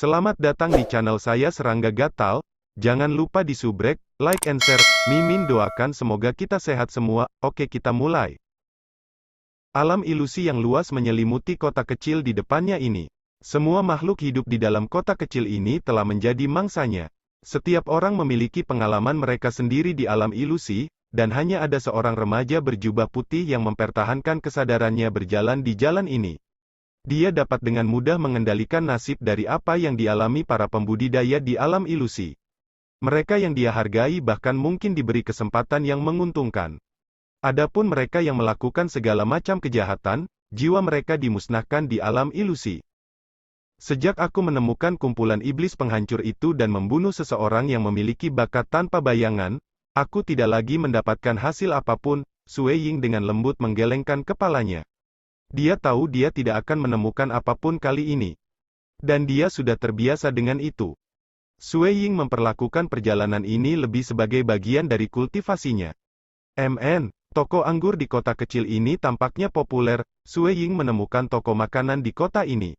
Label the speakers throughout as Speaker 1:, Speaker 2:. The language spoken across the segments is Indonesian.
Speaker 1: Selamat datang di channel saya Serangga Gatal. Jangan lupa di subrek, like and share. Mimin doakan semoga kita sehat semua. Oke, kita mulai. Alam ilusi yang luas menyelimuti kota kecil di depannya ini. Semua makhluk hidup di dalam kota kecil ini telah menjadi mangsanya. Setiap orang memiliki pengalaman mereka sendiri di alam ilusi, dan hanya ada seorang remaja berjubah putih yang mempertahankan kesadarannya berjalan di jalan ini. Dia dapat dengan mudah mengendalikan nasib dari apa yang dialami para pembudidaya di alam ilusi. Mereka yang dia hargai bahkan mungkin diberi kesempatan yang menguntungkan. Adapun mereka yang melakukan segala macam kejahatan, jiwa mereka dimusnahkan di alam ilusi. Sejak aku menemukan kumpulan iblis penghancur itu dan membunuh seseorang yang memiliki bakat tanpa bayangan, aku tidak lagi mendapatkan hasil apapun. Sue Ying dengan lembut menggelengkan kepalanya. Dia tahu dia tidak akan menemukan apapun kali ini. Dan dia sudah terbiasa dengan itu. Sue Ying memperlakukan perjalanan ini lebih sebagai bagian dari kultivasinya. Toko anggur di kota kecil ini tampaknya populer. Sue Ying menemukan toko makanan di kota ini.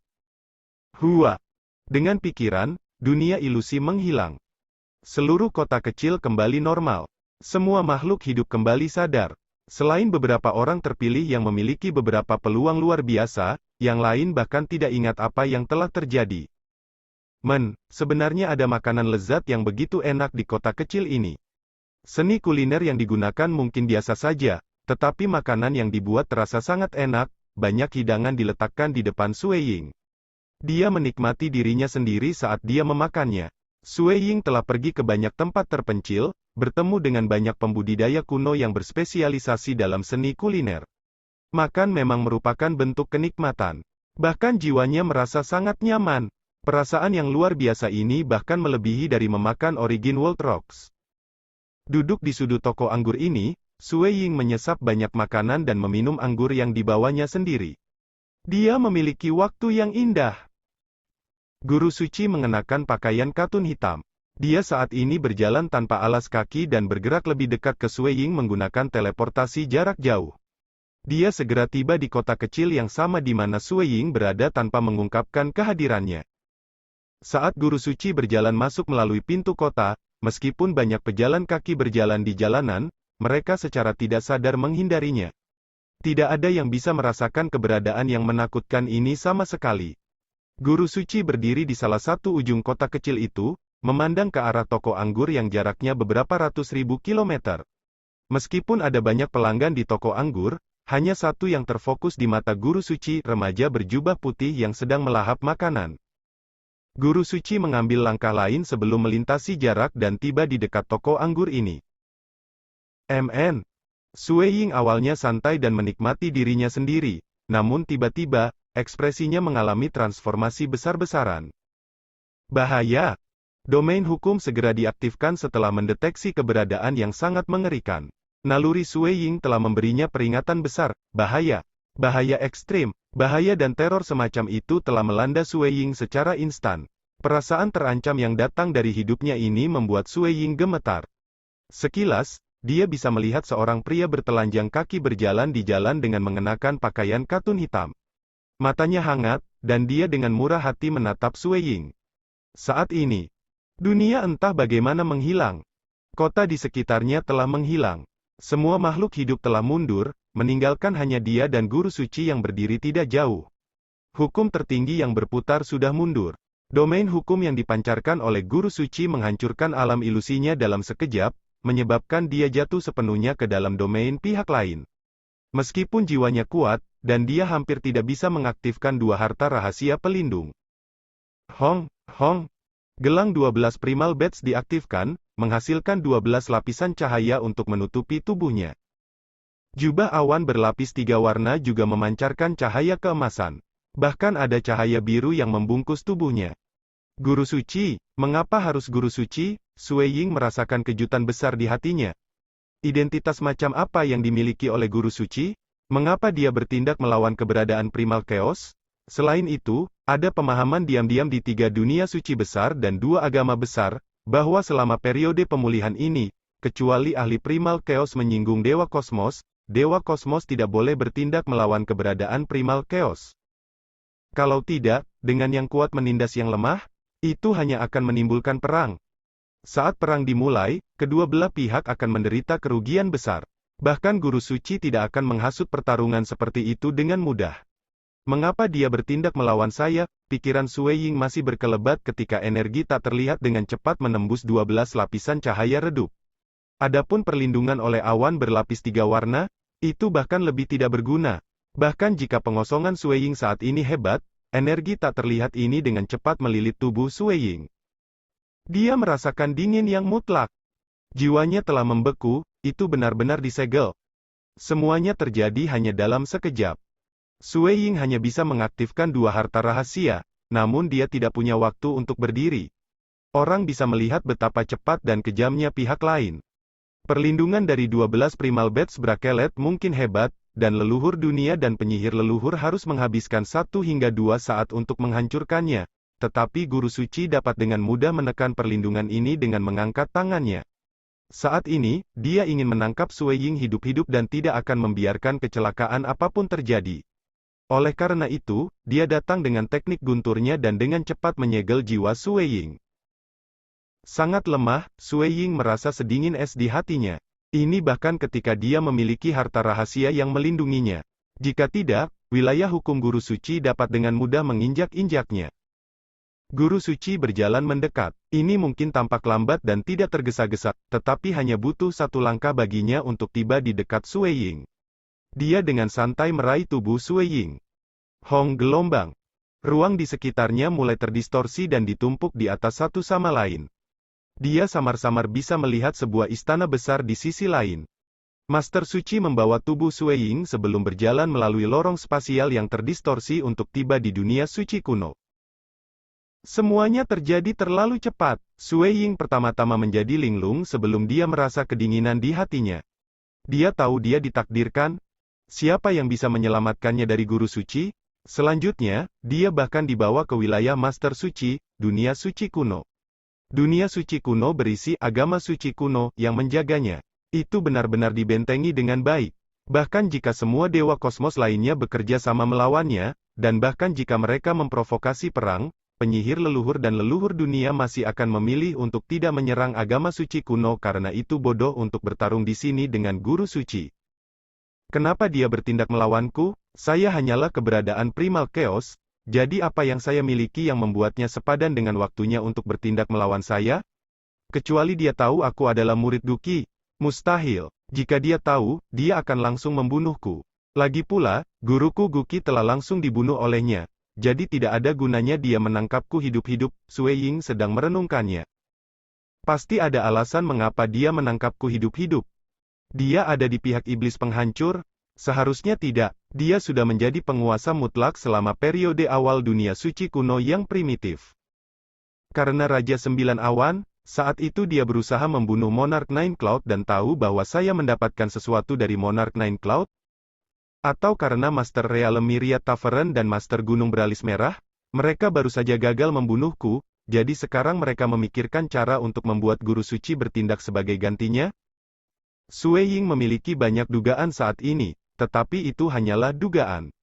Speaker 1: Hua. Dengan pikiran, dunia ilusi menghilang. Seluruh kota kecil kembali normal. Semua makhluk hidup kembali sadar. Selain beberapa orang terpilih yang memiliki beberapa peluang luar biasa, yang lain bahkan tidak ingat apa yang telah terjadi. Sebenarnya ada makanan lezat yang begitu enak di kota kecil ini. Seni kuliner yang digunakan mungkin biasa saja, tetapi makanan yang dibuat terasa sangat enak. Banyak hidangan diletakkan di depan Sue Ying. Dia menikmati dirinya sendiri saat dia memakannya. Sue Ying telah pergi ke banyak tempat terpencil, bertemu dengan banyak pembudidaya kuno yang berspesialisasi dalam seni kuliner. Makan memang merupakan bentuk kenikmatan. Bahkan jiwanya merasa sangat nyaman. Perasaan yang luar biasa ini bahkan melebihi dari memakan Origin World Rocks. Duduk di sudut toko anggur ini, Sue Ying menyesap banyak makanan dan meminum anggur yang dibawanya sendiri. Dia memiliki waktu yang indah. Guru suci mengenakan pakaian katun hitam. Dia saat ini berjalan tanpa alas kaki dan bergerak lebih dekat ke Sue Ying menggunakan teleportasi jarak jauh. Dia segera tiba di kota kecil yang sama di mana Sue Ying berada tanpa mengungkapkan kehadirannya. Saat guru suci berjalan masuk melalui pintu kota, meskipun banyak pejalan kaki berjalan di jalanan, mereka secara tidak sadar menghindarinya. Tidak ada yang bisa merasakan keberadaan yang menakutkan ini sama sekali. Guru suci berdiri di salah satu ujung kota kecil itu, memandang ke arah toko anggur yang jaraknya beberapa ratus ribu kilometer. Meskipun ada banyak pelanggan di toko anggur, hanya satu yang terfokus di mata guru suci, remaja berjubah putih yang sedang melahap makanan. Guru suci mengambil langkah lain sebelum melintasi jarak dan tiba di dekat toko anggur ini. Sue Ying awalnya santai dan menikmati dirinya sendiri, namun tiba-tiba, ekspresinya mengalami transformasi besar-besaran. Bahaya! Domain hukum segera diaktifkan setelah mendeteksi keberadaan yang sangat mengerikan. Naluri Sue Ying telah memberinya peringatan besar, bahaya. Bahaya ekstrim, bahaya dan teror semacam itu telah melanda Sue Ying secara instan. Perasaan terancam yang datang dari hidupnya ini membuat Sue Ying gemetar. Sekilas, dia bisa melihat seorang pria bertelanjang kaki berjalan di jalan dengan mengenakan pakaian katun hitam. Matanya hangat, dan dia dengan murah hati menatap Sue Ying. Saat ini, dunia entah bagaimana menghilang. Kota di sekitarnya telah menghilang. Semua makhluk hidup telah mundur, meninggalkan hanya dia dan guru suci yang berdiri tidak jauh. Hukum tertinggi yang berputar sudah mundur. Domain hukum yang dipancarkan oleh guru suci menghancurkan alam ilusinya dalam sekejap, menyebabkan dia jatuh sepenuhnya ke dalam domain pihak lain. Meskipun jiwanya kuat, dan dia hampir tidak bisa mengaktifkan dua harta rahasia pelindung. Gelang 12 primal bats diaktifkan, menghasilkan 12 lapisan cahaya untuk menutupi tubuhnya. Jubah awan berlapis 3 warna juga memancarkan cahaya keemasan. Bahkan ada cahaya biru yang membungkus tubuhnya. Guru suci, mengapa harus guru suci? Sue Ying merasakan kejutan besar di hatinya. Identitas macam apa yang dimiliki oleh guru suci? Mengapa dia bertindak melawan keberadaan primal chaos? Selain itu, ada pemahaman diam-diam di 3 dunia suci besar dan 2 agama besar, bahwa selama periode pemulihan ini, kecuali ahli primal chaos menyinggung Dewa Kosmos tidak boleh bertindak melawan keberadaan primal chaos. Kalau tidak, dengan yang kuat menindas yang lemah, Itu hanya akan menimbulkan perang. Saat perang dimulai, kedua belah pihak akan menderita kerugian besar. Bahkan guru suci tidak akan menghasut pertarungan seperti itu dengan mudah. Mengapa dia bertindak melawan saya? Pikiran Sui Ying masih berkelebat ketika energi tak terlihat dengan cepat menembus 12 lapisan cahaya redup. Adapun perlindungan oleh awan berlapis 3 warna, itu bahkan lebih tidak berguna. Bahkan jika pengosongan Sui Ying saat ini hebat, energi tak terlihat ini dengan cepat melilit tubuh Sui Ying. Dia merasakan dingin yang mutlak. Jiwanya telah membeku, itu benar-benar disegel. Semuanya terjadi hanya dalam sekejap. Sui Ying hanya bisa mengaktifkan 2 harta rahasia, namun dia tidak punya waktu untuk berdiri. Orang bisa melihat betapa cepat dan kejamnya pihak lain. Perlindungan dari 12 primal bats brakelet mungkin hebat, dan leluhur dunia dan penyihir leluhur harus menghabiskan 1 hingga 2 saat untuk menghancurkannya. Tetapi guru suci dapat dengan mudah menekan perlindungan ini dengan mengangkat tangannya. Saat ini, dia ingin menangkap Sui Ying hidup-hidup dan tidak akan membiarkan kecelakaan apapun terjadi. Oleh karena itu, dia datang dengan teknik gunturnya dan dengan cepat menyegel jiwa Sui Ying. Sangat lemah, Sui Ying merasa sedingin es di hatinya. Ini bahkan ketika dia memiliki harta rahasia yang melindunginya. Jika tidak, wilayah hukum guru suci dapat dengan mudah menginjak-injaknya. Guru suci berjalan mendekat. Ini mungkin tampak lambat dan tidak tergesa-gesa, tetapi hanya butuh 1 langkah baginya untuk tiba di dekat Sui Ying. Dia dengan santai meraih tubuh Sui Ying. Hong gelombang. Ruang di sekitarnya mulai terdistorsi dan ditumpuk di atas satu sama lain. Dia samar-samar bisa melihat sebuah istana besar di sisi lain. Master Suci membawa tubuh Sui Ying sebelum berjalan melalui lorong spasial yang terdistorsi untuk tiba di dunia suci kuno. Semuanya terjadi terlalu cepat. Sui Ying pertama-tama menjadi linglung sebelum dia merasa kedinginan di hatinya. Dia tahu dia ditakdirkan. Siapa yang bisa menyelamatkannya dari guru suci? Selanjutnya, dia bahkan dibawa ke wilayah Master Suci, dunia suci kuno. Dunia suci kuno berisi agama suci kuno yang menjaganya. Itu benar-benar dibentengi dengan baik. Bahkan jika semua dewa kosmos lainnya bekerja sama melawannya, dan bahkan jika mereka memprovokasi perang, penyihir leluhur dan leluhur dunia masih akan memilih untuk tidak menyerang agama suci kuno karena itu bodoh untuk bertarung di sini dengan guru suci. Kenapa dia bertindak melawanku? Saya hanyalah keberadaan primal chaos, jadi apa yang saya miliki yang membuatnya sepadan dengan waktunya untuk bertindak melawan saya? Kecuali dia tahu aku adalah murid Duki. Mustahil. Jika dia tahu, dia akan langsung membunuhku. Lagi pula, guruku Guki telah langsung dibunuh olehnya. Jadi tidak ada gunanya dia menangkapku hidup-hidup. Sui Ying sedang merenungkannya. Pasti ada alasan mengapa dia menangkapku hidup-hidup. Dia ada di pihak iblis penghancur? Seharusnya tidak. Dia sudah menjadi penguasa mutlak selama periode awal dunia suci kuno yang primitif. Karena Raja Sembilan Awan, saat itu dia berusaha membunuh Monarch Nine Cloud dan tahu bahwa saya mendapatkan sesuatu dari Monarch Nine Cloud? Atau karena Master Realm Myriad Tavern dan Master Gunung Beralis Merah? Mereka baru saja gagal membunuhku, jadi sekarang mereka memikirkan cara untuk membuat guru suci bertindak sebagai gantinya? Sui Ying memiliki banyak dugaan saat ini, tetapi itu hanyalah dugaan.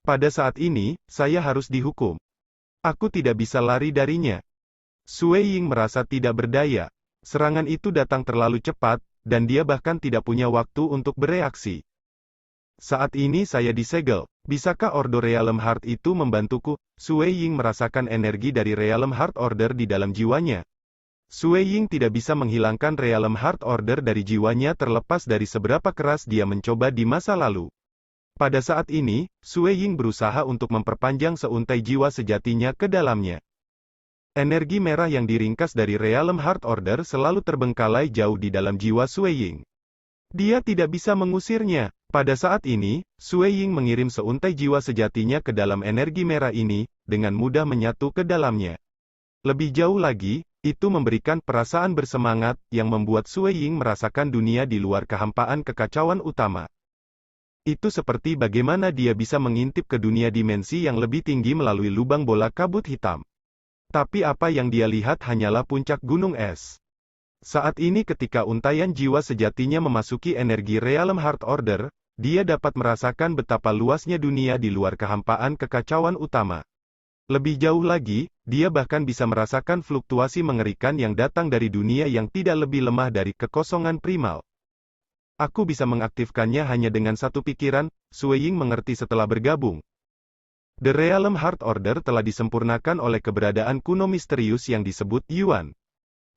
Speaker 1: Pada saat ini, saya harus dihukum. Aku tidak bisa lari darinya. Sui Ying merasa tidak berdaya. Serangan itu datang terlalu cepat, dan dia bahkan tidak punya waktu untuk bereaksi. Saat ini saya disegel. Bisakah Ordo Realm Heart itu membantuku? Sui Ying merasakan energi dari Realm Heart Order di dalam jiwanya. Sui Ying tidak bisa menghilangkan Realm Heart Order dari jiwanya terlepas dari seberapa keras dia mencoba di masa lalu. Pada saat ini, Sui Ying berusaha untuk memperpanjang seuntai jiwa sejatinya ke dalamnya. Energi merah yang diringkas dari Realm Heart Order selalu terbengkalai jauh di dalam jiwa Sui Ying. Dia tidak bisa mengusirnya. Pada saat ini, Sui Ying mengirim seuntai jiwa sejatinya ke dalam energi merah ini, dengan mudah menyatu ke dalamnya. Lebih jauh lagi, itu memberikan perasaan bersemangat, yang membuat Sui Ying merasakan dunia di luar kehampaan kekacauan utama. Itu seperti bagaimana dia bisa mengintip ke dunia dimensi yang lebih tinggi melalui lubang bola kabut hitam. Tapi apa yang dia lihat hanyalah puncak gunung es. Saat ini ketika untaian jiwa sejatinya memasuki energi Realm Heart Order, dia dapat merasakan betapa luasnya dunia di luar kehampaan kekacauan utama. Lebih jauh lagi, dia bahkan bisa merasakan fluktuasi mengerikan yang datang dari dunia yang tidak lebih lemah dari kekosongan primal. Aku bisa mengaktifkannya hanya dengan satu pikiran, Sui Ying mengerti setelah bergabung. The Realm Heart Order telah disempurnakan oleh keberadaan kuno misterius yang disebut Yuan.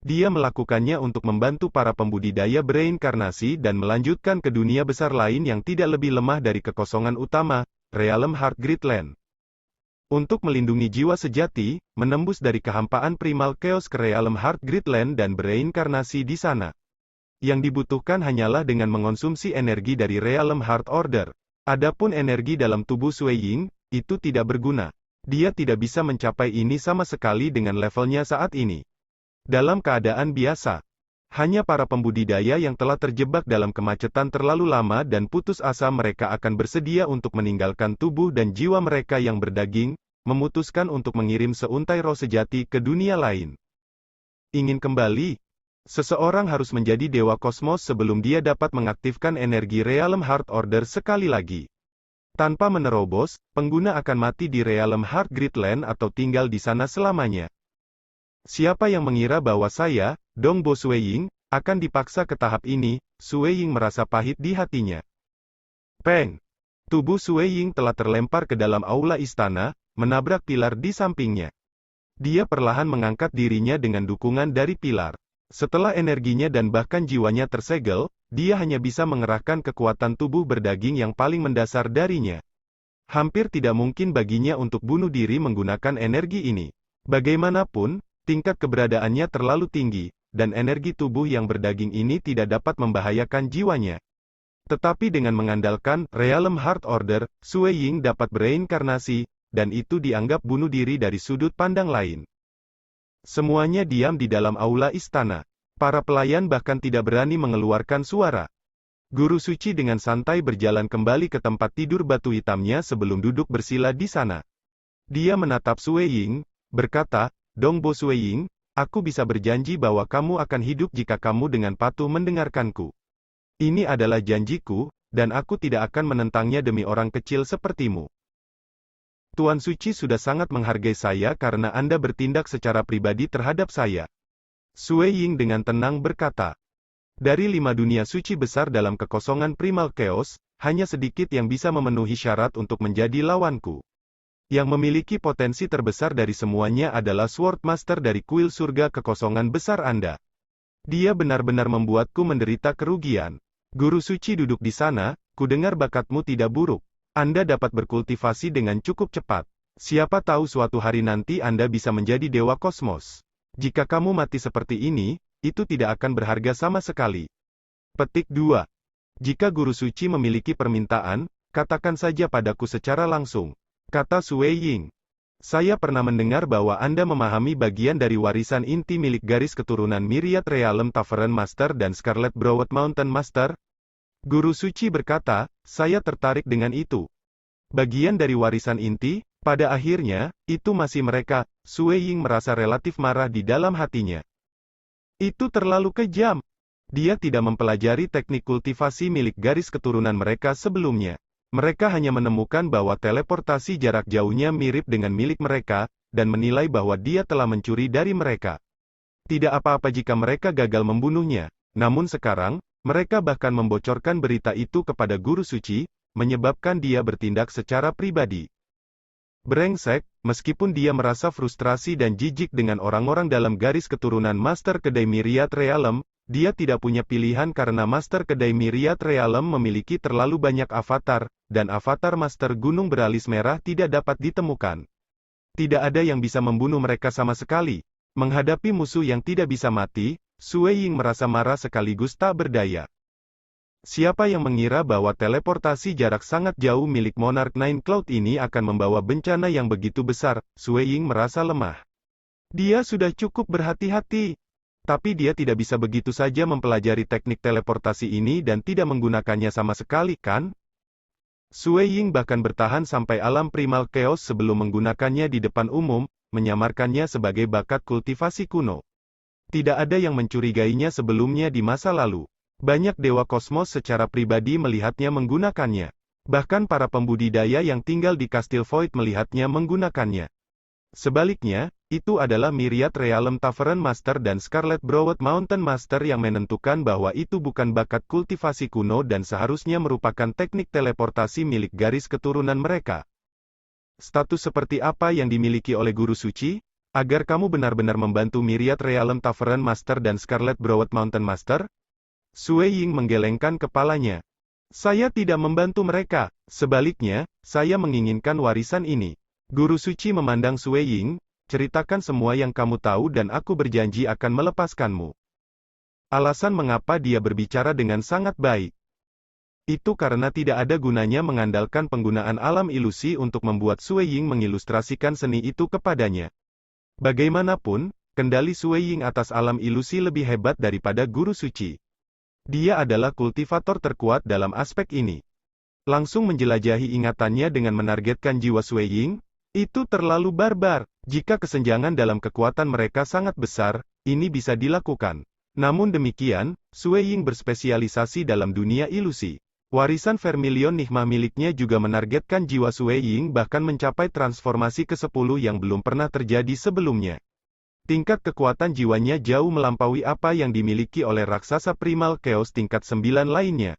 Speaker 1: Dia melakukannya untuk membantu para pembudidaya bereinkarnasi dan melanjutkan ke dunia besar lain yang tidak lebih lemah dari kekosongan utama, Realm Heart Gridland. Untuk melindungi jiwa sejati, menembus dari kehampaan primal chaos ke Realm Heart Gridland dan bereinkarnasi di sana. Yang dibutuhkan hanyalah dengan mengonsumsi energi dari Realm Heart Order. Adapun energi dalam tubuh Sui Ying, itu tidak berguna. Dia tidak bisa mencapai ini sama sekali dengan levelnya saat ini. Dalam keadaan biasa, hanya para pembudidaya yang telah terjebak dalam kemacetan terlalu lama dan putus asa mereka akan bersedia untuk meninggalkan tubuh dan jiwa mereka yang berdaging, memutuskan untuk mengirim seuntai roh sejati ke dunia lain. Ingin kembali? Seseorang harus menjadi dewa kosmos sebelum dia dapat mengaktifkan energi Realm Heart Order sekali lagi. Tanpa menerobos, pengguna akan mati di Realm Heart Gridland atau tinggal di sana selamanya. Siapa yang mengira bahwa saya, Dongbo Sui Ying, akan dipaksa ke tahap ini? Sui Ying merasa pahit di hatinya. Peng! Tubuh Sui Ying telah terlempar ke dalam aula istana, menabrak pilar di sampingnya. Dia perlahan mengangkat dirinya dengan dukungan dari pilar. Setelah energinya dan bahkan jiwanya tersegel, dia hanya bisa mengerahkan kekuatan tubuh berdaging yang paling mendasar darinya. Hampir tidak mungkin baginya untuk bunuh diri menggunakan energi ini. Bagaimanapun, tingkat keberadaannya terlalu tinggi, dan energi tubuh yang berdaging ini tidak dapat membahayakan jiwanya. Tetapi dengan mengandalkan Realm Heart Order, Sui Ying dapat bereinkarnasi, dan itu dianggap bunuh diri dari sudut pandang lain. Semuanya diam di dalam aula istana. Para pelayan bahkan tidak berani mengeluarkan suara. Guru suci dengan santai berjalan kembali ke tempat tidur batu hitamnya sebelum duduk bersila di sana. Dia menatap Sui Ying, berkata, Dongbo Sui Ying, aku bisa berjanji bahwa kamu akan hidup jika kamu dengan patuh mendengarkanku. Ini adalah janjiku, dan aku tidak akan menentangnya demi orang kecil sepertimu. Tuan Suci sudah sangat menghargai saya karena Anda bertindak secara pribadi terhadap saya. Sui Ying dengan tenang berkata. Dari 5 dunia suci besar dalam kekosongan primal chaos, hanya sedikit yang bisa memenuhi syarat untuk menjadi lawanku. Yang memiliki potensi terbesar dari semuanya adalah Sword Master dari kuil surga kekosongan besar Anda. Dia benar-benar membuatku menderita kerugian. Guru suci duduk di sana, kudengar bakatmu tidak buruk. Anda dapat berkultivasi dengan cukup cepat. Siapa tahu suatu hari nanti Anda bisa menjadi dewa kosmos. Jika kamu mati seperti ini, itu tidak akan berharga sama sekali. Petik 2. Jika guru suci memiliki permintaan, katakan saja padaku secara langsung. Kata Sui Ying. Saya pernah mendengar bahwa Anda memahami bagian dari warisan inti milik garis keturunan Myriad Realm Tavern Master dan Scarlet Broad Mountain Master. Guru suci berkata, saya tertarik dengan itu. Bagian dari warisan inti, pada akhirnya, itu masih mereka. Sui Ying merasa relatif marah di dalam hatinya. Itu terlalu kejam. Dia tidak mempelajari teknik kultivasi milik garis keturunan mereka sebelumnya. Mereka hanya menemukan bahwa teleportasi jarak jauhnya mirip dengan milik mereka, dan menilai bahwa dia telah mencuri dari mereka. Tidak apa-apa jika mereka gagal membunuhnya. Namun sekarang, mereka bahkan membocorkan berita itu kepada guru suci, menyebabkan dia bertindak secara pribadi. Brengsek, meskipun dia merasa frustrasi dan jijik dengan orang-orang dalam garis keturunan Master Kedai Myriad Realm, dia tidak punya pilihan karena Master Kedai Myriad Realm memiliki terlalu banyak avatar, dan avatar Master Gunung Beralis Merah tidak dapat ditemukan. Tidak ada yang bisa membunuh mereka sama sekali. Menghadapi musuh yang tidak bisa mati, Sui Ying merasa marah sekaligus tak berdaya. Siapa yang mengira bahwa teleportasi jarak sangat jauh milik Monarch Nine Cloud ini akan membawa bencana yang begitu besar? Sui Ying merasa lemah. Dia sudah cukup berhati-hati. Tapi dia tidak bisa begitu saja mempelajari teknik teleportasi ini dan tidak menggunakannya sama sekali, kan? Sui Ying bahkan bertahan sampai alam primal chaos sebelum menggunakannya di depan umum, menyamarkannya sebagai bakat kultivasi kuno. Tidak ada yang mencurigainya sebelumnya di masa lalu. Banyak dewa kosmos secara pribadi melihatnya menggunakannya. Bahkan para pembudidaya yang tinggal di Kastil Void melihatnya menggunakannya. Sebaliknya, itu adalah Myriad Realm Tavern Master dan Scarlet Browed Mountain Master yang menentukan bahwa itu bukan bakat kultivasi kuno dan seharusnya merupakan teknik teleportasi milik garis keturunan mereka. Status seperti apa yang dimiliki oleh Guru Suci? Agar kamu benar-benar membantu Myriad Realm Tavern Master dan Scarlet Browed Mountain Master? Sui Ying menggelengkan kepalanya. Saya tidak membantu mereka, sebaliknya, saya menginginkan warisan ini. Guru Suci memandang Sui Ying, ceritakan semua yang kamu tahu dan aku berjanji akan melepaskanmu. Alasan mengapa dia berbicara dengan sangat baik. Itu karena tidak ada gunanya mengandalkan penggunaan alam ilusi untuk membuat Sui Ying mengilustrasikan seni itu kepadanya. Bagaimanapun, kendali Sui Ying atas alam ilusi lebih hebat daripada Guru Suci. Dia adalah kultivator terkuat dalam aspek ini. Langsung menjelajahi ingatannya dengan menargetkan jiwa Sui Ying, itu terlalu barbar. Jika kesenjangan dalam kekuatan mereka sangat besar, ini bisa dilakukan. Namun demikian, Sui Ying berspesialisasi dalam dunia ilusi. Warisan Vermilion Nigma miliknya juga menargetkan jiwa Sui Ying bahkan mencapai transformasi ke-10 yang belum pernah terjadi sebelumnya. Tingkat kekuatan jiwanya jauh melampaui apa yang dimiliki oleh raksasa primal chaos tingkat 9 lainnya.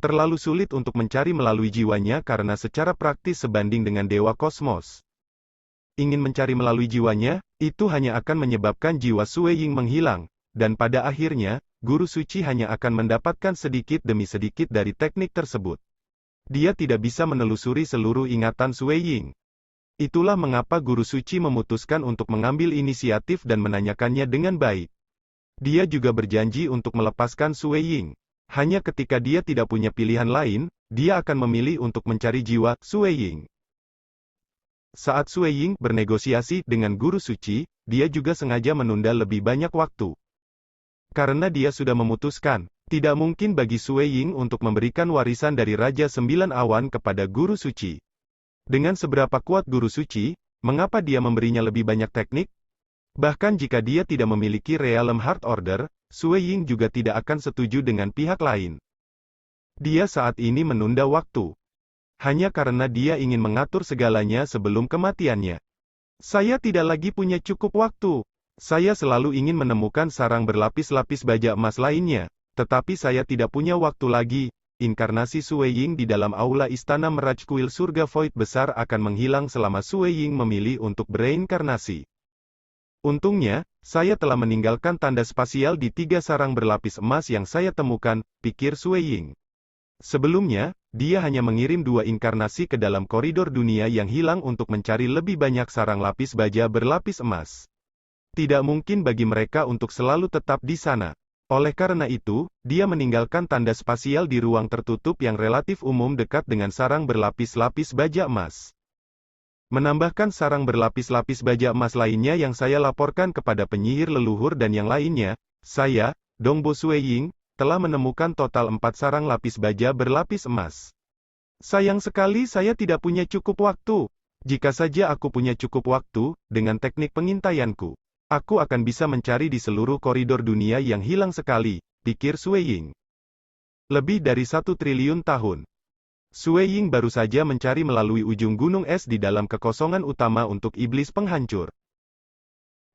Speaker 1: Terlalu sulit untuk mencari melalui jiwanya karena secara praktis sebanding dengan Dewa Kosmos. Ingin mencari melalui jiwanya, itu hanya akan menyebabkan jiwa Sui Ying menghilang, dan pada akhirnya, Guru Suci hanya akan mendapatkan sedikit demi sedikit dari teknik tersebut. Dia tidak bisa menelusuri seluruh ingatan Sui Ying. Itulah mengapa Guru Suci memutuskan untuk mengambil inisiatif dan menanyakannya dengan baik. Dia juga berjanji untuk melepaskan Sui Ying. Hanya ketika dia tidak punya pilihan lain, dia akan memilih untuk mencari jiwa Sui Ying. Saat Sui Ying bernegosiasi dengan Guru Suci, dia juga sengaja menunda lebih banyak waktu. Karena dia sudah memutuskan, tidak mungkin bagi Sui Ying untuk memberikan warisan dari Raja Sembilan Awan kepada Guru Suci. Dengan seberapa kuat Guru Suci, mengapa dia memberinya lebih banyak teknik? Bahkan jika dia tidak memiliki Realm Heart Order, Sui Ying juga tidak akan setuju dengan pihak lain. Dia saat ini menunda waktu. Hanya karena dia ingin mengatur segalanya sebelum kematiannya. Saya tidak lagi punya cukup waktu. Saya selalu ingin menemukan sarang berlapis-lapis baja emas lainnya, tetapi saya tidak punya waktu lagi. Inkarnasi Sui Ying di dalam aula istana Meraj Kuil Surga Void besar akan menghilang selama Sui Ying memilih untuk bereinkarnasi. Untungnya, saya telah meninggalkan tanda spasial di 3 sarang berlapis emas yang saya temukan, pikir Sui Ying. Sebelumnya, dia hanya mengirim 2 inkarnasi ke dalam koridor dunia yang hilang untuk mencari lebih banyak sarang lapis baja berlapis emas. Tidak mungkin bagi mereka untuk selalu tetap di sana. Oleh karena itu, dia meninggalkan tanda spasial di ruang tertutup yang relatif umum dekat dengan sarang berlapis-lapis baja emas. Menambahkan sarang berlapis-lapis baja emas lainnya yang saya laporkan kepada penyihir leluhur dan yang lainnya, saya, Dongbo Sui Ying, telah menemukan total 4 sarang lapis baja berlapis emas. Sayang sekali saya tidak punya cukup waktu. Jika saja aku punya cukup waktu, dengan teknik pengintaianku, aku akan bisa mencari di seluruh koridor dunia yang hilang sekali, pikir Sui Ying. Lebih dari 1 triliun tahun. Sui Ying baru saja mencari melalui ujung gunung es di dalam kekosongan utama untuk iblis penghancur.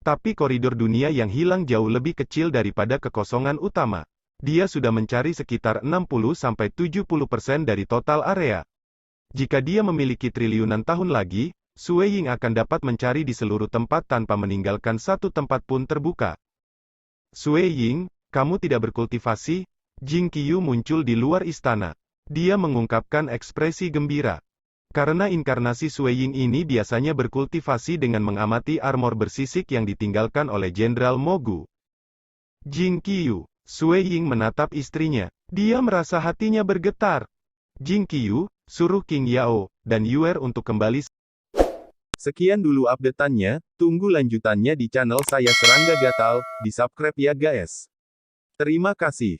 Speaker 1: Tapi koridor dunia yang hilang jauh lebih kecil daripada kekosongan utama. Dia sudah mencari sekitar 60-70% dari total area. Jika dia memiliki triliunan tahun lagi, Sui Ying akan dapat mencari di seluruh tempat tanpa meninggalkan satu tempat pun terbuka. Sui Ying, kamu tidak berkultivasi? Jing Qiyu muncul di luar istana. Dia mengungkapkan ekspresi gembira. Karena inkarnasi Sui Ying ini biasanya berkultivasi dengan mengamati armor bersisik yang ditinggalkan oleh Jenderal Mogu. Jing Qiyu, Sui Ying menatap istrinya. Dia merasa hatinya bergetar. Jing Qiyu, suruh King Yao dan Yuer untuk kembali. Sekian dulu update-annya, tunggu lanjutannya di channel saya Serangga Gatal, di subscribe ya guys. Terima kasih.